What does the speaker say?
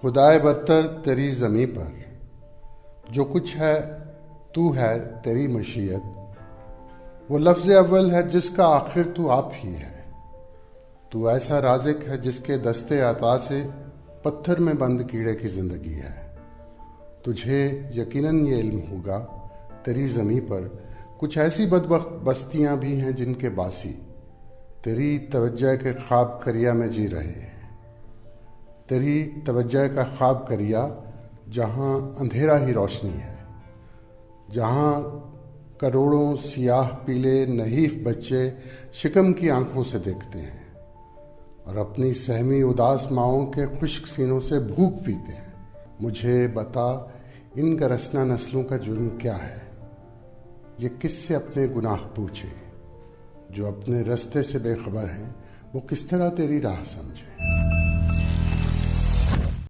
खुदाए बरतर तेरी ज़मीं पर जो कुछ है तू है तेरी मशीयत। वो लफ्ज़ अव्वल है जिसका आखिर तू आप ही है। तू ऐसा राज़िक है जिसके दस्ते आता से पत्थर में बंद कीड़े की ज़िंदगी है। तुझे यकीनन ये इल्म होगा तेरी ज़मीं पर कुछ ऐसी बदबख्त बस्तियां भी हैं जिनके बासी तेरी तवज्जो के ख्वाब करिया में जी रहे हैं। तेरी तवज्जो का ख्वाब करिया जहाँ अंधेरा ही रोशनी है, जहाँ करोड़ों सियाह पीले नहीफ बच्चे शिकम की आंखों से देखते हैं और अपनी सहमी उदास माओं के खुश्क सीनों से भूख पीते हैं। मुझे बता इन गरसना नस्लों का जुर्म क्या है? ये किससे अपने गुनाह पूछे? जो अपने रास्ते से बेखबर हैं वो किस तरह तेरी राह समझे?